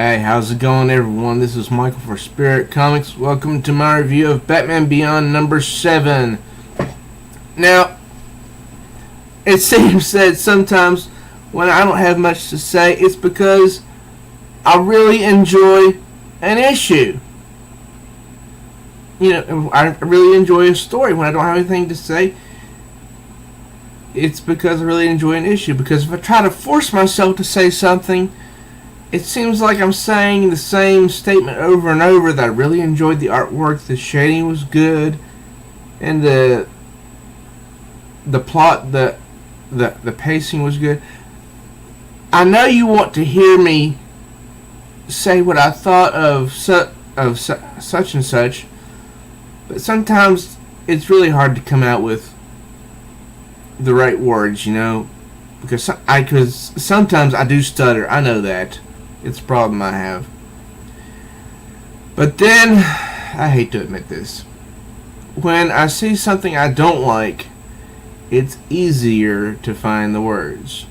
Hey, how's it going, everyone? This is Michael for Spirit Comics. Welcome to my review of Batman Beyond number 7. Now, it seems that sometimes when I don't have much to say, it's because I really enjoy an issue. You know, I really enjoy a story. When I don't have anything to say, it's because I really enjoy an issue. Because if I try to force myself to say something, it seems like I'm saying the same statement over and over, that I really enjoyed the artwork, the shading was good, and the plot, the pacing was good. I know you want to hear me say what I thought of such and such, but sometimes it's really hard to come out with the right words, you know, because sometimes I do stutter. I know that. It's a problem I have. But then, I hate to admit this, when I see something I don't like, it's easier to find the words.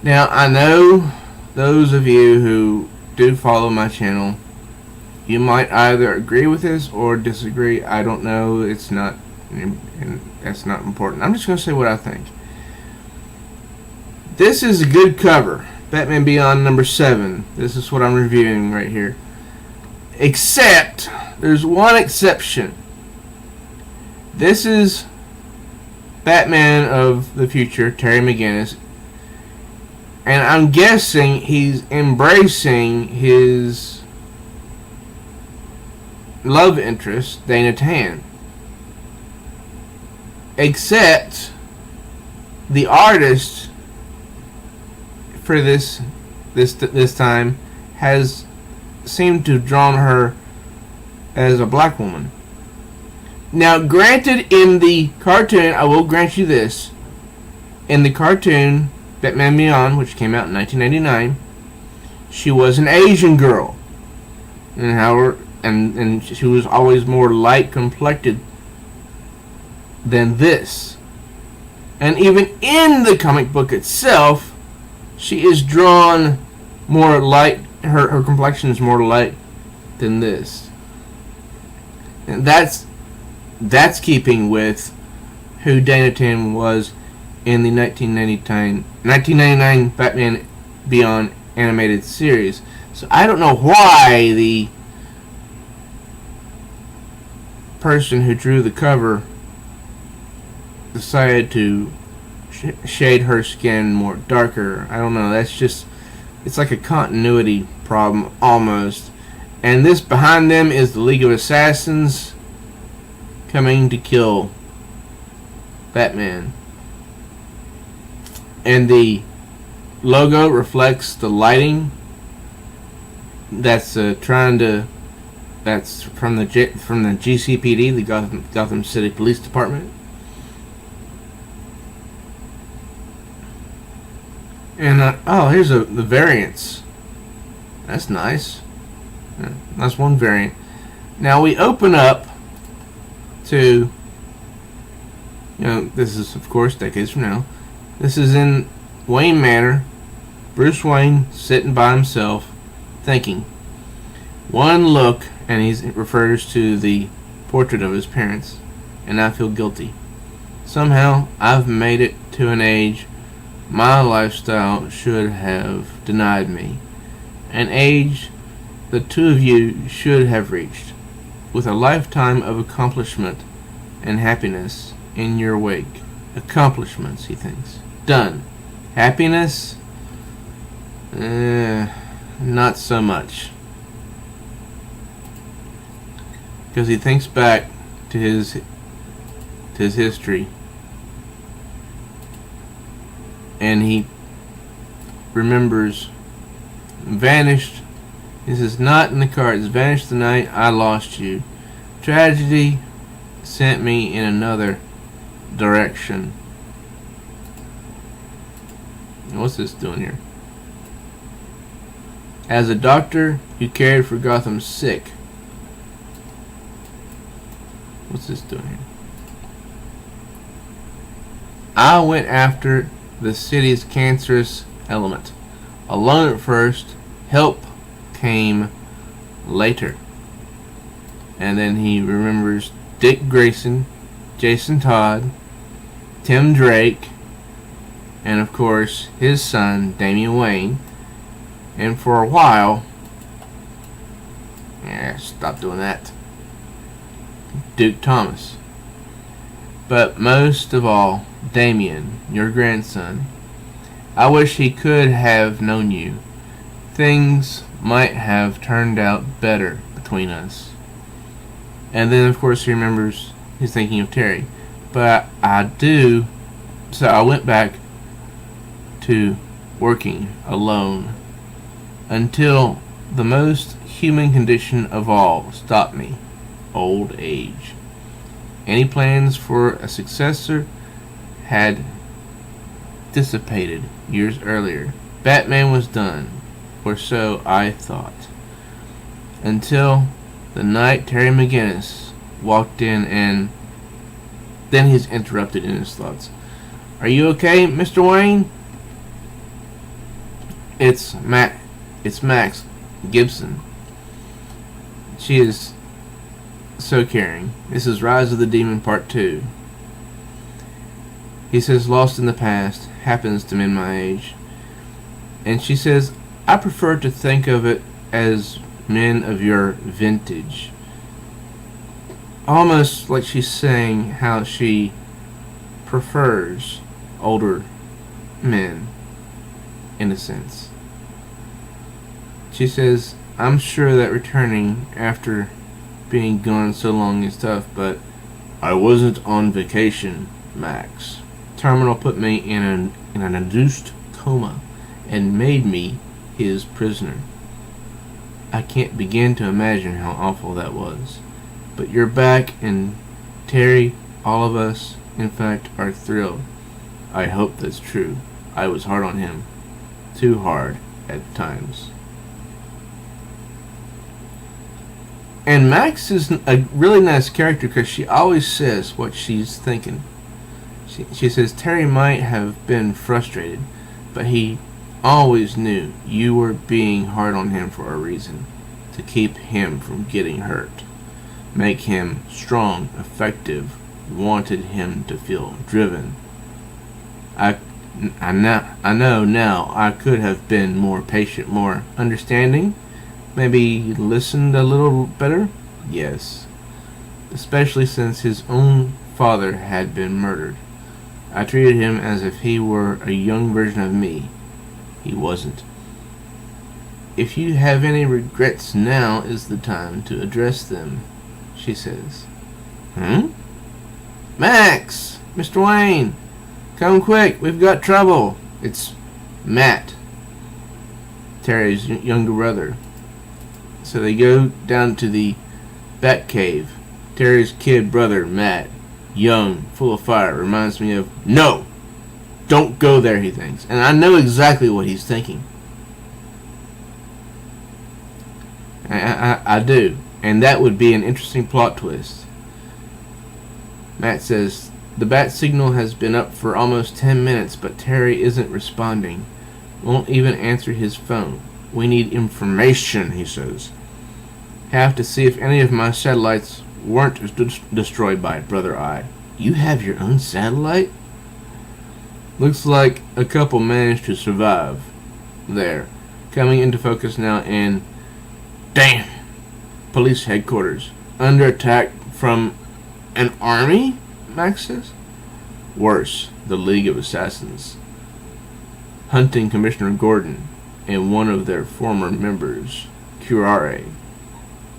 Now, I know those of you who do follow my channel, you might either agree with this or disagree. I don't know. It's not, and that's not important. I'm just going to say what I think. This is a good cover. Batman Beyond number 7. This is what I'm reviewing right here. Except, there's one exception. This is Batman of the future, Terry McGinnis. And I'm guessing he's embracing his love interest, Dana Tan. Except, the artist for this time has seemed to have drawn her as a black woman. Now, granted, in the cartoon, I will grant you this, in the cartoon Batman Beyond, which came out in 1999, she was an Asian girl, and she was always more light complected than this. And even in the comic book itself, she is drawn more light. Her complexion is more light than this, and that's keeping with who Dana Tan was in the 1999 Batman Beyond animated series. So I don't know why the person who drew the cover decided to shade her skin more darker. I don't know. That's just, it's like a continuity problem almost. And this behind them is the League of Assassins coming to kill Batman. And the logo reflects the lighting that's that's from the GCPD, the Gotham City Police Department. And oh, here's the variants. That's nice. Yeah, that's one variant. Now we open up to, you know, this is of course decades from now. This is in Wayne Manor. Bruce Wayne sitting by himself, thinking. One look, and he refers to the portrait of his parents, and I feel guilty. Somehow I've made it to an age my lifestyle should have denied me, an age the two of you should have reached, with a lifetime of accomplishment and happiness in your wake. Accomplishments, he thinks. Done. Happiness? Not so much. Because he thinks back to his history, and he remembers vanished. He says, not in the cards. Vanished the night I lost you. Tragedy sent me in another direction. What's this doing here? As a doctor who cared for Gotham's sick. What's this doing here? I went after the city's cancerous element. Alone at first, Help came later. And then he remembers Dick Grayson, Jason Todd, Tim Drake, and of course his son Damian Wayne. And for a while, stop doing that, Duke Thomas. But most of all, Damian, your grandson. I wish he could have known you. Things might have turned out better between us. And then, of course, he remembers he's thinking of Terry. But so I went back to working alone until the most human condition of all stopped me, old age. Any plans for a successor had dissipated years earlier. Batman was done, or so I thought, until the night Terry McGinnis walked in, and then he's interrupted in his thoughts. Are you okay, Mr. Wayne? It's Max Gibson. She is so caring. This is Rise of the Demon Part 2. He says, lost in the past, happens to men my age. And she says, I prefer to think of it as men of your vintage. Almost like she's saying how she prefers older men, in a sense. She says, I'm sure that returning after being gone so long is tough, but I wasn't on vacation, Max. Terminal put me in an induced coma and made me his prisoner. I can't begin to imagine how awful that was. But you're back, and Terry, all of us, in fact, are thrilled. I hope that's true. I was hard on him. Too hard at times. And Max is a really nice character because she always says what she's thinking. She says Terry might have been frustrated, but he always knew you were being hard on him for a reason. To keep him from getting hurt. Make him strong, effective. Wanted him to feel driven. I know now I could have been more patient, more understanding. Maybe listened a little better? Yes. Especially since his own father had been murdered. I treated him as if he were a young version of me. He wasn't. If you have any regrets, now is the time to address them, she says. Max! Mr. Wayne! Come quick, we've got trouble. It's Matt, Terry's younger brother. So they go down to the Batcave. Terry's kid brother, Matt, young, full of fire, reminds me of, no! Don't go there, he thinks. And I know exactly what he's thinking. I do. And that would be an interesting plot twist. Matt says, the bat signal has been up for almost 10 minutes, but Terry isn't responding. Won't even answer his phone. We need information, he says. Have to see if any of my satellites weren't destroyed by Brother Eye. You have your own satellite? Looks like a couple managed to survive. There. Coming into focus now in... Damn! Police headquarters. Under attack from an army? Max says. Worse. The League of Assassins. Hunting Commissioner Gordon and one of their former members, Curare.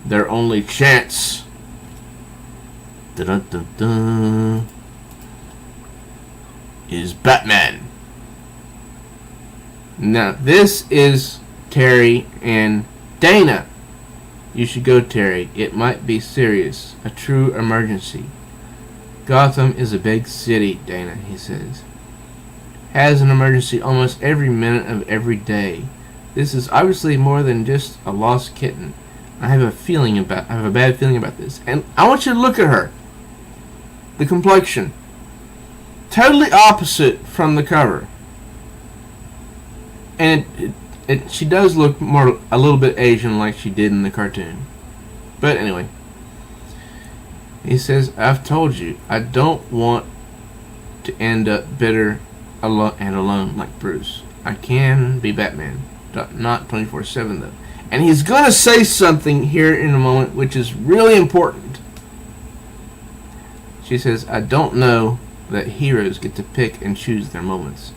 Their only chance. Dun-dun-dun-dun, is Batman. Now, this is Terry and Dana. You should go, Terry. It might be serious. A true emergency. Gotham is a big city, Dana, he says. Has an emergency almost every minute of every day. This is obviously more than just a lost kitten. I have a bad feeling about this. And I want you to look at her. The complexion. Totally opposite from the cover. And she does look a little bit Asian like she did in the cartoon. But anyway, he says, I've told you, I don't want to end up bitter and alone like Bruce. I can be Batman, not 24/7 though. And he's going to say something here in a moment which is really important. She says, I don't know that heroes get to pick and choose their moments.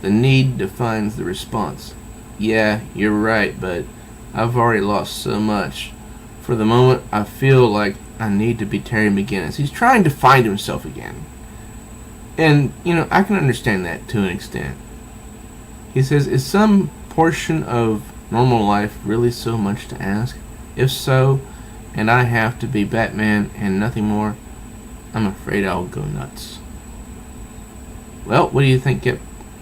The need defines the response. Yeah, you're right, but I've already lost so much. For the moment, I feel like I need to be Terry McGinnis. He's trying to find himself again. And, I can understand that to an extent. He says, is some portion of normal life really so much to ask? If so, and I have to be Batman and nothing more, I'm afraid I'll go nuts. Well, what do you think kept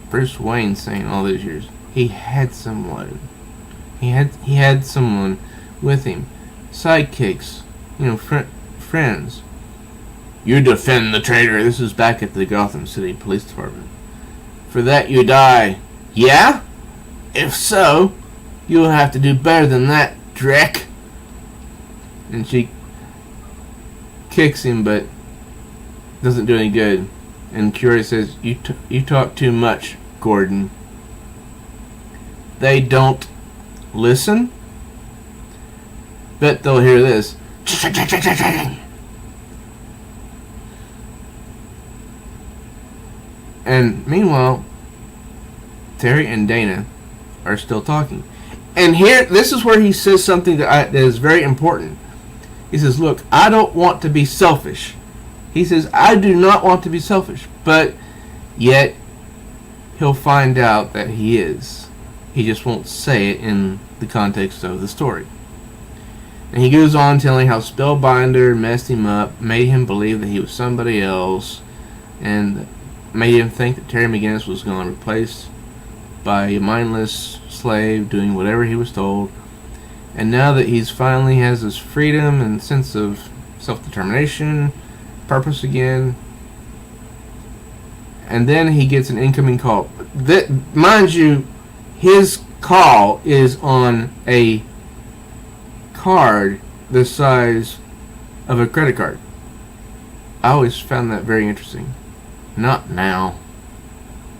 Bruce Wayne saying all those years? He had someone. He had someone with him. Sidekicks. Friends. You defend the traitor. This is back at the Gotham City Police Department. For that you die. Yeah? If so, you'll have to do better than that, Drek. And she kicks him, but doesn't do any good. And Curie says, you talk too much, Gordon. They don't listen? Bet they'll hear this. And meanwhile, Terry and Dana are still talking. And here, this is where he says something that is very important. He says, look, I don't want to be selfish. He says, I do not want to be selfish. But yet, he'll find out that he is. He just won't say it in the context of the story. And he goes on telling how Spellbinder messed him up, made him believe that he was somebody else, and made him think that Terry McGinnis was going to be replaced by a mindless slave doing whatever he was told. And now that he's finally has his freedom and sense of self-determination, purpose again, and then he gets an incoming call. Mind you, his call is on a card the size of a credit card. I always found that very interesting. Not now.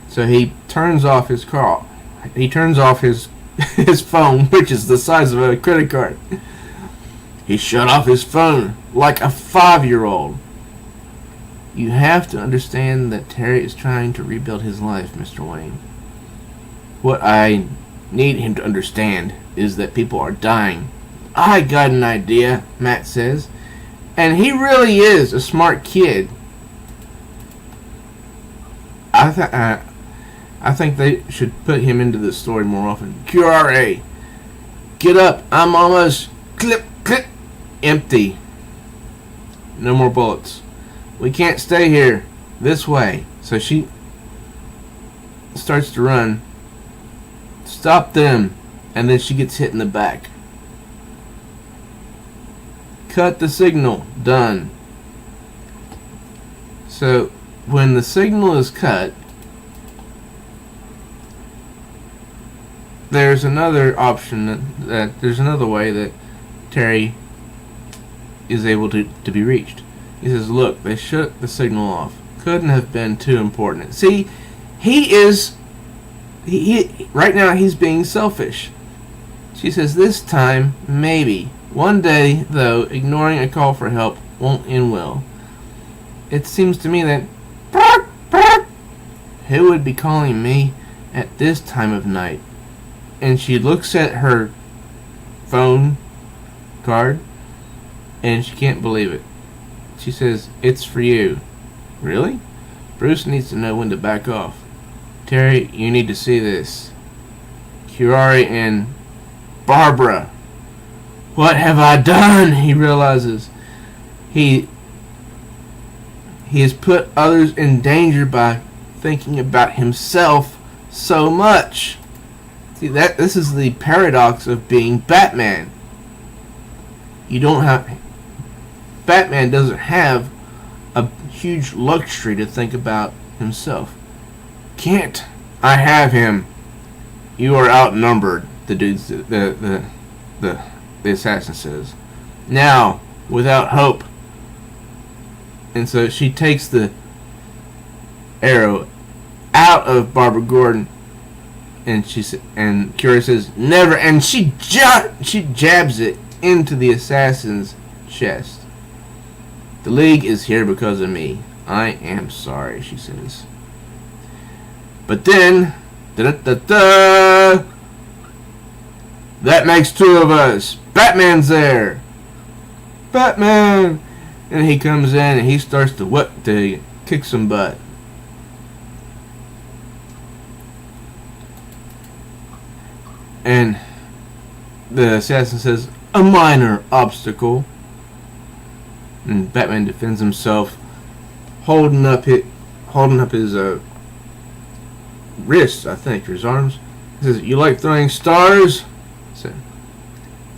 So he turns off his call. He turns off his phone, which is the size of a credit card. He shut off his phone like a 5-year-old. You have to understand that Terry is trying to rebuild his life, Mr. Wayne. What I need him to understand is that people are dying. I got an idea, Matt says. And he really is a smart kid. I think they should put him into this story more often. QRA, get up. I'm almost clip, empty. No more bullets. We can't stay here. This way. So she starts to run. Stop them. And then she gets hit in the back. Cut the signal. Done. So when the signal is cut, there's another option that there's another way that Terry is able to be reached. He says, look, they shut the signal off. Couldn't have been too important. See, he right now he's being selfish. She says, this time, maybe. One day, though, ignoring a call for help won't end well. It seems to me that who would be calling me at this time of night? And she looks at her phone card and she can't believe it. She says, it's for you. Really? Bruce needs to know when to back off. Terry, you need to see this. Curari and Barbara. What have I done? He realizes he has put others in danger by thinking about himself so much. See, this is the paradox of being Batman. Batman doesn't have a huge luxury to think about himself. Can't. I have him. You are outnumbered. the assassin says. Now, without hope. And so she takes the arrow out of Barbara Gordon, and Curie says, "Never!" And she jabs it into the assassin's chest. "The League is here because of me. I am sorry," she says. But then, that makes two of us. Batman's there. Batman! And he comes in and he starts to kick some butt. And the assassin says, "A minor obstacle." And Batman defends himself, holding up his wrists, I think, or his arms. He says, "You like throwing stars?" I said,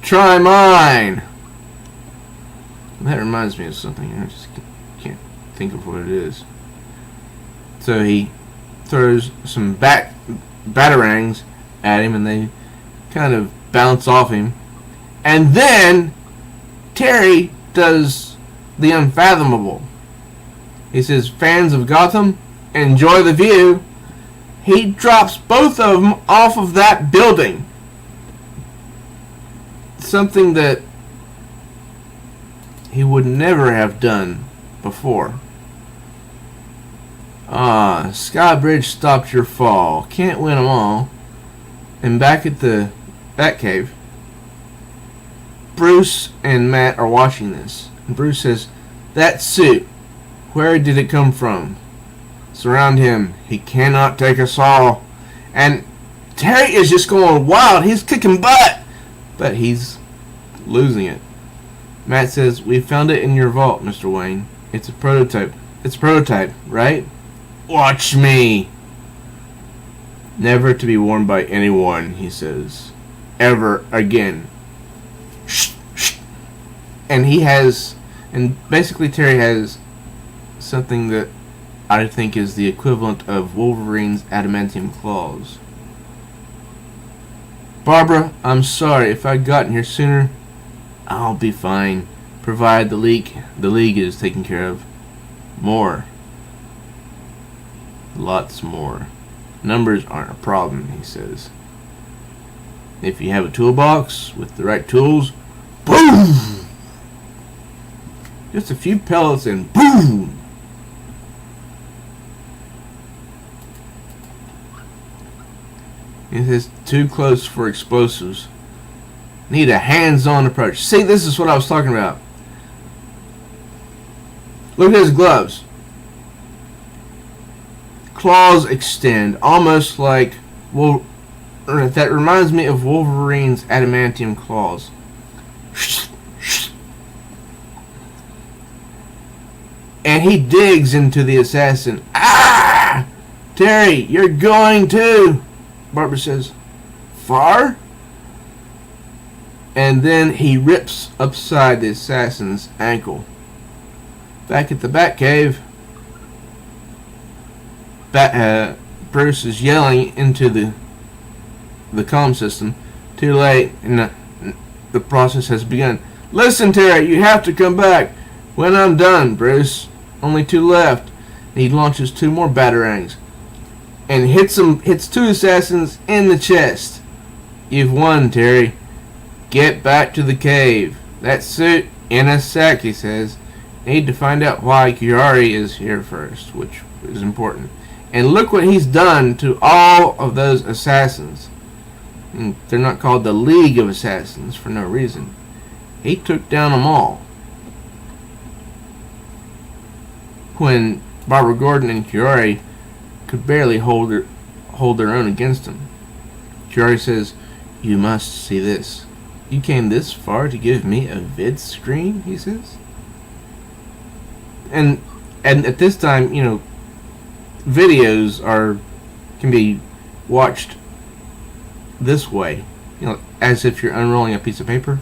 "Try mine." And that reminds me of something. I just can't think of what it is. So he throws some batarangs at him, and they kind of bounce off him. And then Terry does the unfathomable. He says, "Fans of Gotham, enjoy the view." He drops both of them off of that building. Something that he would never have done before. Skybridge stopped your fall. Can't win them all. And back at the Batcave, Bruce and Matt are watching this. And Bruce says, "That suit, where did it come from? Surround him. He cannot take us all." And Terry is just going wild. He's kicking butt. But he's losing it. Matt says, "We found it in your vault, Mr. Wayne. It's a prototype. It's a prototype, right? Watch me." "Never to be worn by anyone," he says. "Ever again." Shh, shh. And basically Terry has something that I think is the equivalent of Wolverine's adamantium claws. "Barbara, I'm sorry. If I'd gotten here sooner, I'll be fine, provided the League is taken care of. More. Lots more. Numbers aren't a problem," he says. "If you have a toolbox with the right tools, boom! Just a few pellets and boom!" It says, "Too close for explosives. Need a hands-on approach." See, this is what I was talking about. Look at his gloves. Claws extend, almost like that reminds me of Wolverine's adamantium claws. And he digs into the assassin. "Ah! Terry, you're going too," Barbara says. "Far?" And then he rips upside the assassin's ankle. Back at the Batcave, Bruce is yelling into the comm system. Too late, and the process has begun. "Listen, Terry, you have to come back. When I'm done, Bruce. Only two left." And he launches two more batarangs and hits two assassins in the chest. "You've won, Terry. Get back to the cave. That suit in a sec," he says. "Need to find out why Curie is here first," which is important. And look what he's done to all of those assassins. And they're not called the League of Assassins for no reason. He took down them all. When Barbara Gordon and Curie could barely hold their own against him. Curie says, "You must see this. You came this far to give me a vid screen," he says. And at this time, videos can be watched this way, as if you're unrolling a piece of paper.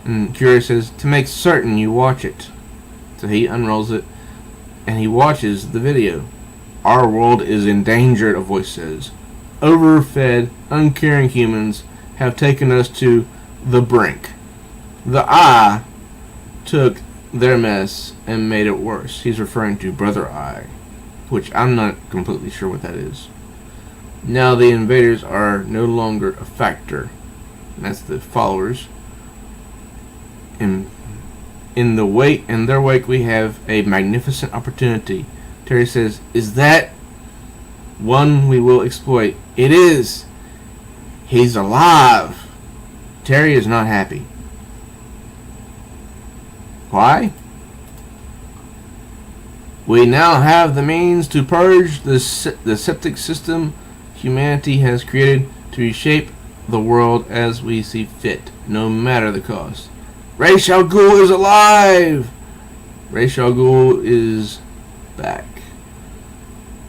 And Curie says, "To make certain you watch it." So he unrolls it, and he watches the video. "Our world is endangered," a voice says. "Overfed, uncaring humans have taken us to the brink. The Eye took their mess and made it worse. He's referring to Brother Eye, which I'm not completely sure what that is. Now the invaders are no longer a factor. And that's the followers. In their wake, we have a magnificent opportunity. Terry says, "Is that one we will exploit?" It is. He's alive. Terry is not happy. Why? We now have the means to purge the septic system humanity has created to reshape the world as we see fit, no matter the cost. Ra's al Ghul is alive! Ra's al Ghul is back.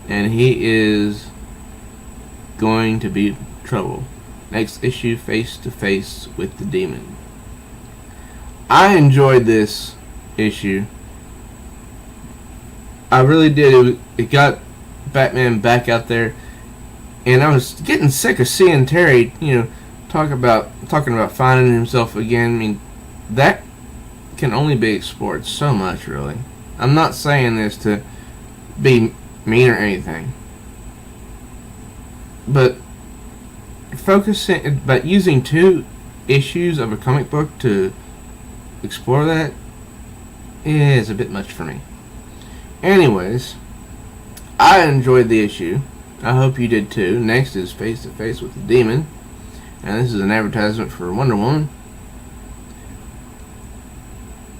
And he is going to be trouble. Next issue, face to face with the demon. I enjoyed this issue. I really did. It got Batman back out there, and I was getting sick of seeing Terry, talking about finding himself again. I mean, that can only be explored so much, really. I'm not saying this to be mean or anything, but using 2 issues of a comic book to explore that is a bit much for me. Anyways, I enjoyed the issue. I hope you did too. Next is Face to Face with the Demon, and this is an advertisement for Wonder Woman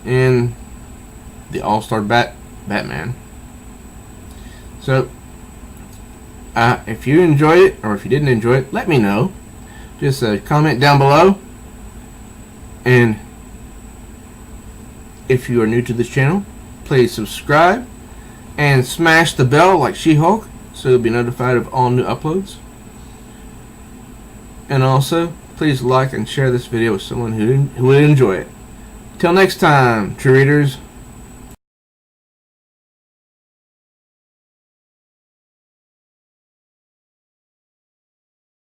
and the All-Star Batman. So, if you enjoyed it, or if you didn't enjoy it, let me know. Just comment down below. And if you are new to this channel, please subscribe and smash the bell like She-Hulk so you'll be notified of all new uploads. And also, please like and share this video with someone who would enjoy it. Till next time, true readers.